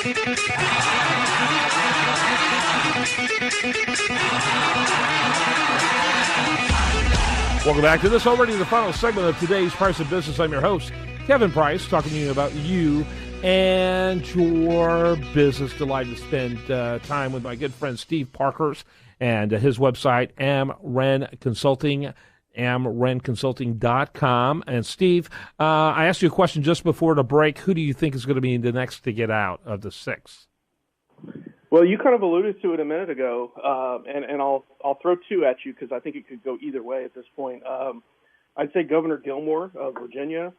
Welcome back to this, already the final segment of today's Price of Business. I'm your host, Kevin Price, talking to you about you and your business. Delighted to spend time with my good friend Steve Parkhurst and his website, AmRen Consulting, amrenconsulting.com. And Steve, I asked you a question just before the break. Who do you think is going to be the next to get out of the six? Well, you kind of alluded to it a minute ago, and I'll throw two at you because I think it could go either way at this point. I'd say Governor Gilmore of Virginia,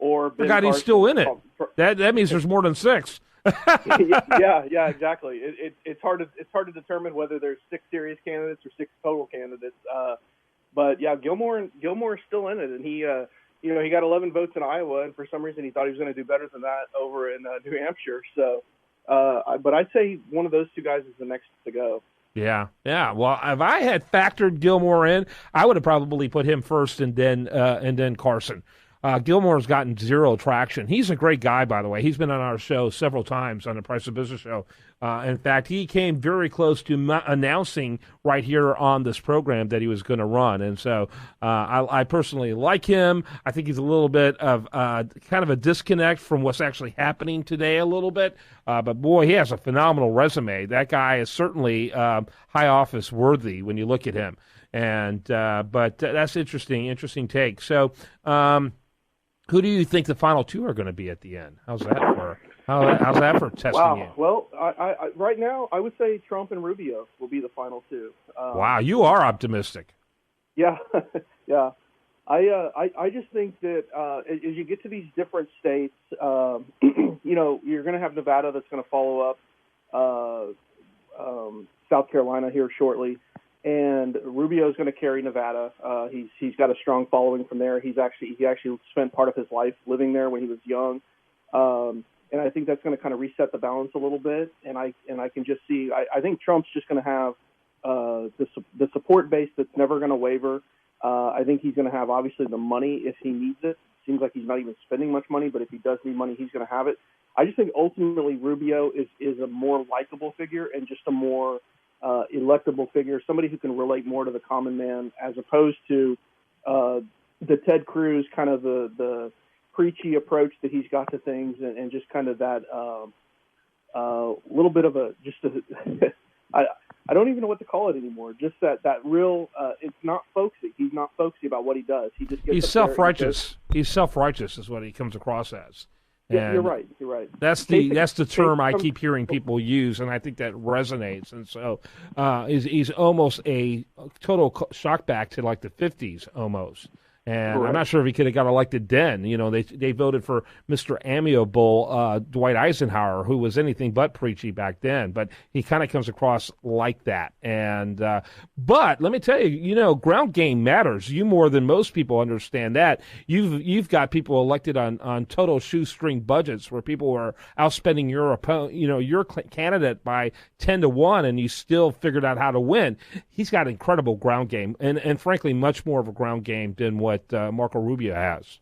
or Ben God, he's Carson. still in it. That means there's more than six. yeah, exactly. It's hard to determine whether there's six serious candidates or six total candidates. But yeah, Gilmore is still in it, and he got 11 votes in Iowa, and for some reason he thought he was going to do better than that over in New Hampshire. So. But I'd say one of those two guys is the next to go. Yeah. Well, if I had factored Gilmore in, I would have probably put him first and then Carson. Gilmore's gotten zero traction. He's a great guy, by the way. He's been on our show several times on the Price of Business show. In fact, he came very close to announcing right here on this program that he was going to run. And so I personally like him. I think he's a little bit of kind of a disconnect from what's actually happening today a little bit. But, boy, he has a phenomenal resume. That guy is certainly high office worthy when you look at him. And but that's interesting take. So who do you think the final two are going to be at the end? How's that for testing you? Well, I right now I would say Trump and Rubio will be the final two. Wow, you are optimistic. Yeah, yeah. I just think that as you get to these different states, you're going to have Nevada that's going to follow up South Carolina here shortly. And Rubio is going to carry Nevada. He's got a strong following from there. He actually spent part of his life living there when he was young, and I think that's going to kind of reset the balance a little bit. And I can just see. I think Trump's just going to have the support base that's never going to waver. I think he's going to have obviously the money if he needs it. Seems like he's not even spending much money, but if he does need money, he's going to have it. I just think ultimately Rubio is a more likable figure and just a more electable figure, somebody who can relate more to the common man, as opposed to the Ted Cruz kind of the preachy approach that he's got to things, and just kind of that little bit of I don't even know what to call it anymore. Just that real, it's not folksy. He's not folksy about what he does. He's self-righteous. He's self-righteous is what he comes across as. Yeah, you're right. That's the term I keep hearing people use, and I think that resonates. And so he's almost a total shockback to like the 50s almost. And correct. I'm not sure if he could have got elected then. They voted for Mr. Amiable Dwight Eisenhower, who was anything but preachy back then. But he kind of comes across like that. And but let me tell you, ground game matters. You more than most people understand that. You've got people elected on total shoestring budgets where people are outspending your opponent, your candidate by 10-1, and you still figured out how to win. He's got incredible ground game, and frankly, much more of a ground game than what Marco Rubio has.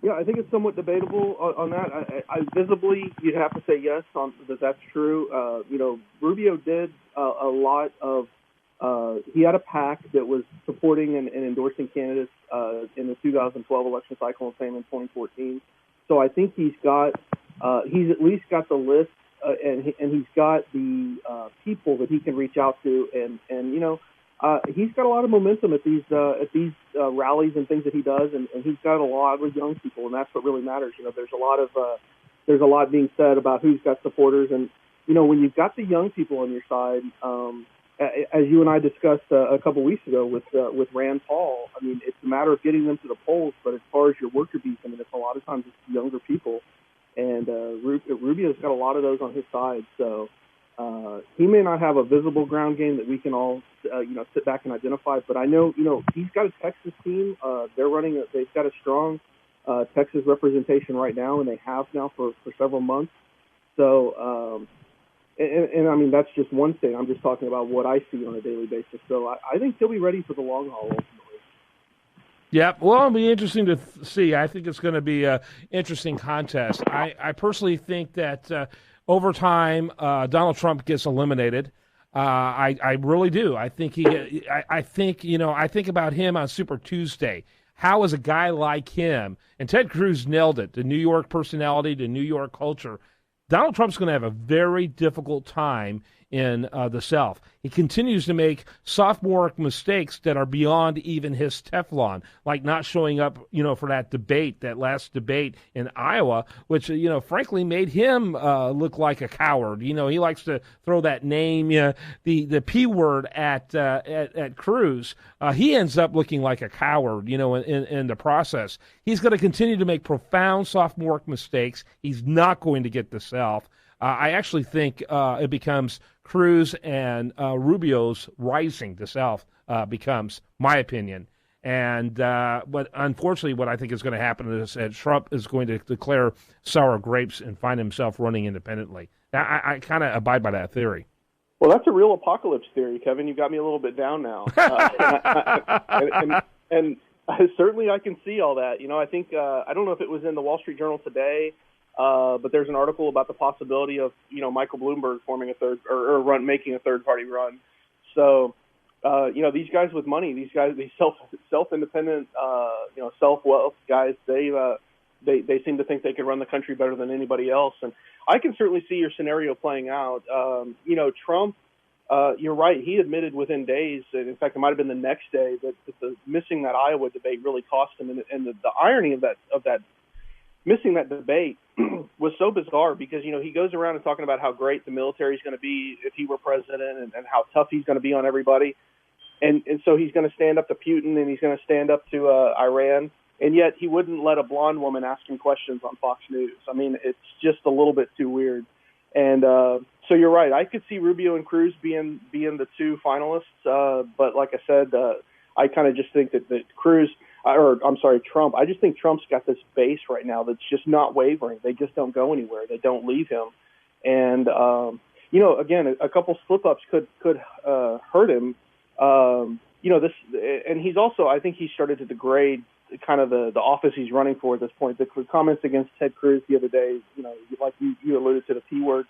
Yeah, I think it's somewhat debatable on that. I visibly, you'd have to say yes on that's true. Rubio did a lot of. He had a PAC that was supporting and endorsing candidates in the 2012 election cycle and same in 2014. So I think he's at least got the list, and he's got the people that he can reach out to, and he's got a lot of momentum at these rallies and things that he does, and he's got a lot of young people, and that's what really matters. There's a lot being said about who's got supporters, and when you've got the young people on your side, as you and I discussed a couple weeks ago with Rand Paul. I mean, it's a matter of getting them to the polls, but as far as your worker bees, I mean, it's a lot of times it's younger people, and Rubio's got a lot of those on his side, so. He may not have a visible ground game that we can all, sit back and identify, but I know, he's got a Texas team. They've got a strong Texas representation right now, and they have now for several months. So, and I mean, that's just one thing. I'm just talking about what I see on a daily basis. So I think he'll be ready for the long haul ultimately. Yeah, well, it'll be interesting to see. I think it's going to be an interesting contest. I personally think that over time, Donald Trump gets eliminated. I really do. I think I think I think about him on Super Tuesday. How is a guy like him and Ted Cruz nailed it? The New York personality, the New York culture. Donald Trump's going to have a very difficult time in the South. He continues to make sophomoric mistakes that are beyond even his Teflon, like not showing up, for that last debate in Iowa, which, frankly made him look like a coward. He likes to throw that name, the P word at Cruz. He ends up looking like a coward, in the process. He's going to continue to make profound sophomoric mistakes. He's not going to get the South. I actually think it becomes Cruz and Rubio's rising to South becomes my opinion. And but unfortunately, what I think is going to happen is that Trump is going to declare sour grapes and find himself running independently. I kind of abide by that theory. Well, that's a real apocalypse theory, Kevin. You got me a little bit down now. And certainly I can see all that. I think, I don't know if it was in the Wall Street Journal today, but there's an article about the possibility of, Michael Bloomberg forming making a third-party run. So, these guys with money, these self-independent, self-wealth guys, they seem to think they can run the country better than anybody else. And I can certainly see your scenario playing out. Trump, you're right. He admitted within days, in fact, it might have been the next day, that missing that Iowa debate really cost him. And the irony of that missing that debate was so bizarre because, he goes around and talking about how great the military is going to be if he were president and how tough he's going to be on everybody. And so he's going to stand up to Putin and he's going to stand up to Iran. And yet he wouldn't let a blonde woman ask him questions on Fox News. I mean, it's just a little bit too weird. And so you're right. I could see Rubio and Cruz being the two finalists. But like I said, I kind of just think that Trump. I just think Trump's got this base right now that's just not wavering. They just don't go anywhere. They don't leave him. And, again, a couple slip-ups could hurt him. And he's also, I think he started to degrade kind of the office he's running for at this point. The comments against Ted Cruz the other day, like you alluded to the P word,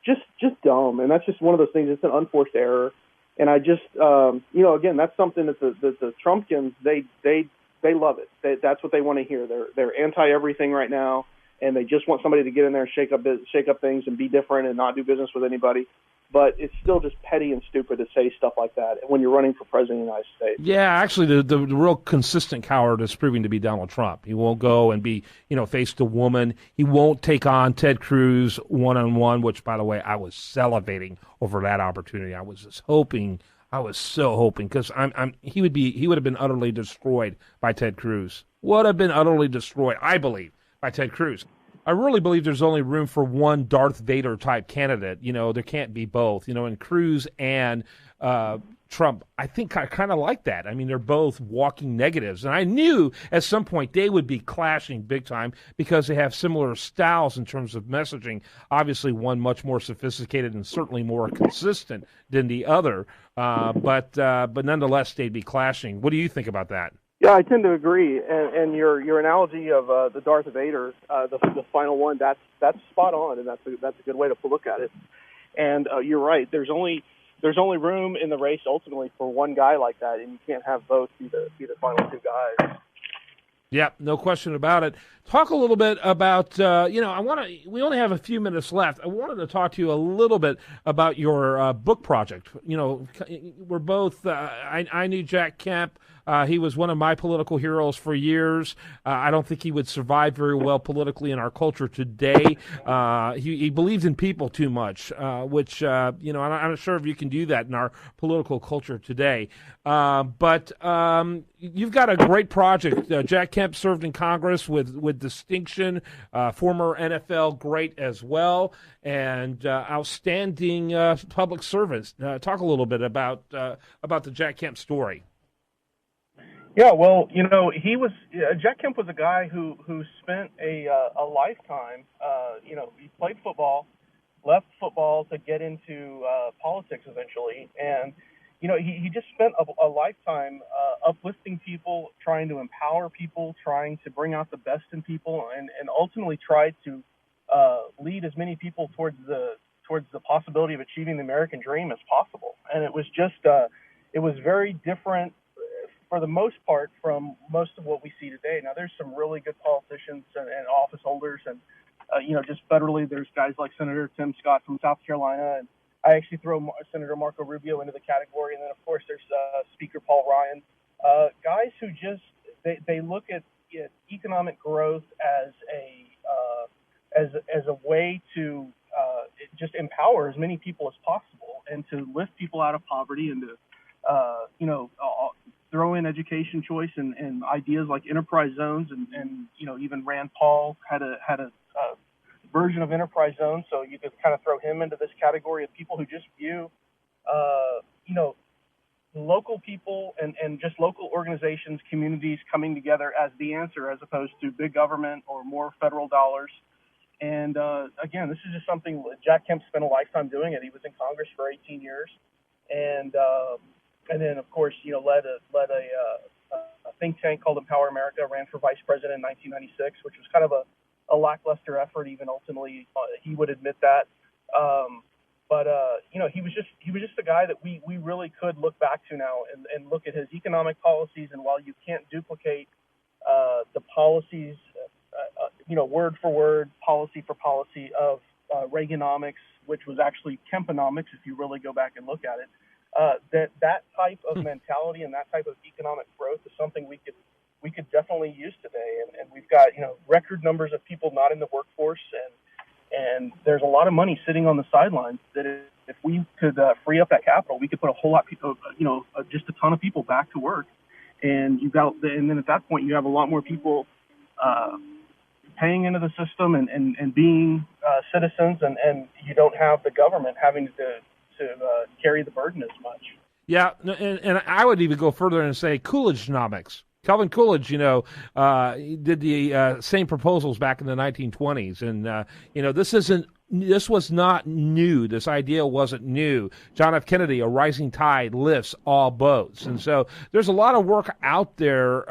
just dumb. And that's just one of those things. It's an unforced error. And I just, again, that's something that the Trumpkins, they love it. That's what they want to hear. They're anti everything right now, and they just want somebody to get in there and shake up things and be different and not do business with anybody. But it's still just petty and stupid to say stuff like that when you're running for president of the United States. Yeah, actually, the real consistent coward is proving to be Donald Trump. He won't go and be, face to woman. He won't take on Ted Cruz one-on-one, which, by the way, I was salivating over that opportunity. I was so hoping, because he would have been utterly destroyed by Ted Cruz. Would have been utterly destroyed, I believe, by Ted Cruz. I really believe there's only room for one Darth Vader type candidate. There can't be both. And Cruz and Trump, I think I kind of like that. I mean, they're both walking negatives. And I knew at some point they would be clashing big time because they have similar styles in terms of messaging. Obviously, one much more sophisticated and certainly more consistent than the other. But nonetheless, they'd be clashing. What do you think about that? Yeah, I tend to agree. And your analogy of the Darth Vader, the final one, that's spot on, and that's a good way to look at it. And you're right. There's only room in the race ultimately for one guy like that, and you can't have both be the final two guys. Yeah, no question about it. Talk a little bit about, we only have a few minutes left. I wanted to talk to you a little bit about your book project. We're both, I knew Jack Kemp. He was one of my political heroes for years. I don't think he would survive very well politically in our culture today. He believed in people too much, which, I'm not sure if you can do that in our political culture today. But you've got a great project. Jack Kemp served in Congress with distinction, former NFL great as well, and outstanding public service. Talk a little bit about the Jack Kemp story. Yeah, well, Jack Kemp was a guy who spent a lifetime. He played football, left football to get into politics eventually, and he just spent a lifetime uplifting people, trying to empower people, trying to bring out the best in people, and ultimately tried to lead as many people towards the possibility of achieving the American dream as possible. And it was just it was very different for the most part from most of what we see today. Now, there's some really good politicians and office holders, and just federally, there's guys like Senator Tim Scott from South Carolina, and I actually throw Senator Marco Rubio into the category, and then of course there's Speaker Paul Ryan, guys who just they look at economic growth as a way to just empower as many people as possible and to lift people out of poverty and to throw in education choice and ideas like enterprise zones and even Rand Paul had a version of enterprise zones, so you could kind of throw him into this category of people who just view local people and just local organizations, communities coming together as the answer as opposed to big government or more federal dollars. And again, this is just something Jack Kemp spent a lifetime doing it. He was in Congress for 18 years, and then of course led a think tank called Empower America. Ran for vice president in 1996, which was kind of a lackluster effort. Even ultimately, he would admit that. But he was just a guy that we really could look back to now and look at his economic policies. And while you can't duplicate the policies, word for word, policy for policy of Reaganomics, which was actually Kemponomics, if you really go back and look at it, that type of mentality and that type of economic growth is something we could definitely use today. And we've got record numbers of people not in the workforce, and there's a lot of money sitting on the sidelines that if we could free up that capital, we could put a whole lot of just a ton of people back to work. And then at that point you have a lot more people paying into the system and being citizens, and you don't have the government having to carry the burden as much. Yeah, and I would even go further and say Coolidge-nomics. Calvin Coolidge, did the same proposals back in the 1920s, and this was not new. This idea wasn't new. John F. Kennedy, a rising tide lifts all boats, and so there's a lot of work out there.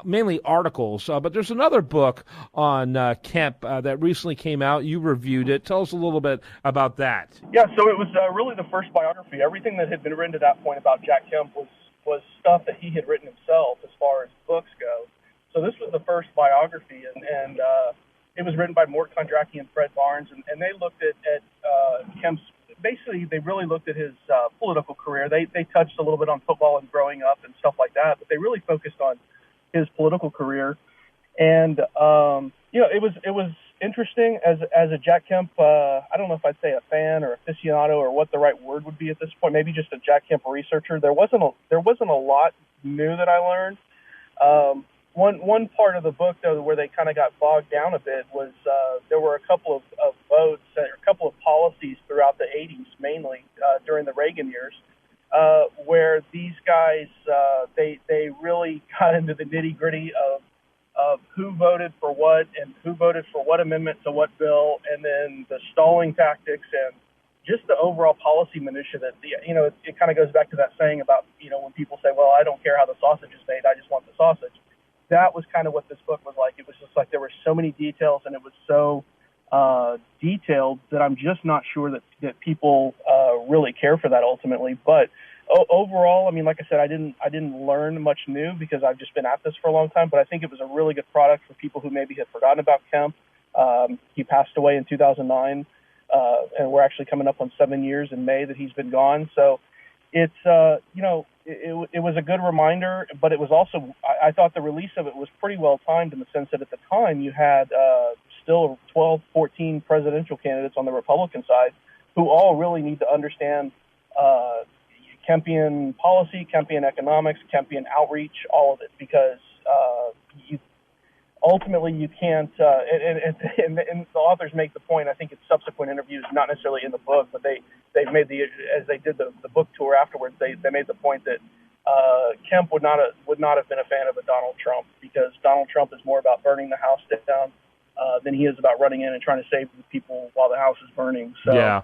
Mainly articles, but there's another book on Kemp that recently came out. You reviewed it. Tell us a little bit about that. Yeah, so it was really the first biography. Everything that had been written to that point about Jack Kemp was stuff that he had written himself as far as books go. So this was the first biography, and it was written by Mort Kondracki and Fred Barnes, and they looked at Kemp's, basically they really looked at his political career. They touched a little bit on football and growing up and stuff like that, but they really focused on his political career. And it was interesting as a Jack Kemp. I don't know if I'd say a fan or aficionado or what the right word would be at this point. Maybe just a Jack Kemp researcher. There wasn't a lot new that I learned. One part of the book though where they kind of got bogged down a bit was there were a couple of votes or a couple of policies throughout the 80s, mainly during the Reagan years, where these guys they really got into the nitty gritty of who voted for what and who voted for what amendment to what bill, and then the stalling tactics and just the overall policy minutia that it kind of goes back to that saying about when people say, well, I don't care how the sausage is made, I just want the sausage. That was kind of what this book was like. It was just like there were so many details, and it was so detailed that I'm just not sure that people really care for that ultimately. But overall, I mean, like I said, I didn't learn much new because I've just been at this for a long time. But I think it was a really good product for people who maybe had forgotten about Kemp. He passed away in 2009, and we're actually coming up on 7 years in May that he's been gone. So it's it was a good reminder, but it was also I thought the release of it was pretty well timed in the sense that at the time you had still 12, 14 presidential candidates on the Republican side who all really need to understand Kempian policy, Kempian economics, Kempian outreach, all of it, because ultimately you can't, and the authors make the point, I think in subsequent interviews, not necessarily in the book, but they've made as they did the book tour afterwards, they made the point that Kemp would not have been a fan of a Donald Trump, because Donald Trump is more about burning the house down than he is about running in and trying to save the people while the house is burning. So, yeah.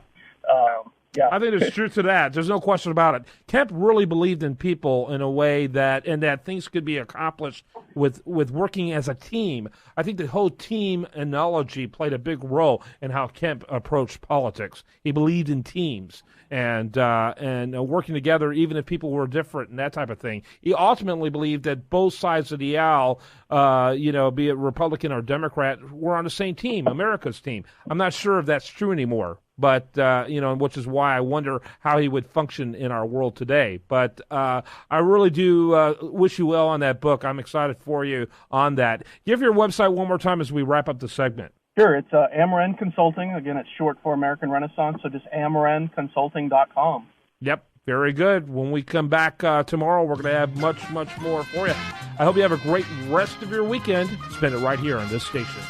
Yeah. I think there's truth to that. There's no question about it. Kemp really believed in people in a way that things could be accomplished with working as a team. I think the whole team analogy played a big role in how Kemp approached politics. He believed in teams and working together, even if people were different and that type of thing. He ultimately believed that both sides of the aisle, be it Republican or Democrat, were on the same team, America's team. I'm not sure if that's true anymore. But, which is why I wonder how he would function in our world today. But I really do wish you well on that book. I'm excited for you on that. Give your website one more time as we wrap up the segment. Sure. It's Amaran Consulting. Again, it's short for American Renaissance, so just amaranconsulting.com. Yep. Very good. When we come back tomorrow, we're going to have much, much more for you. I hope you have a great rest of your weekend. Spend it right here on this station.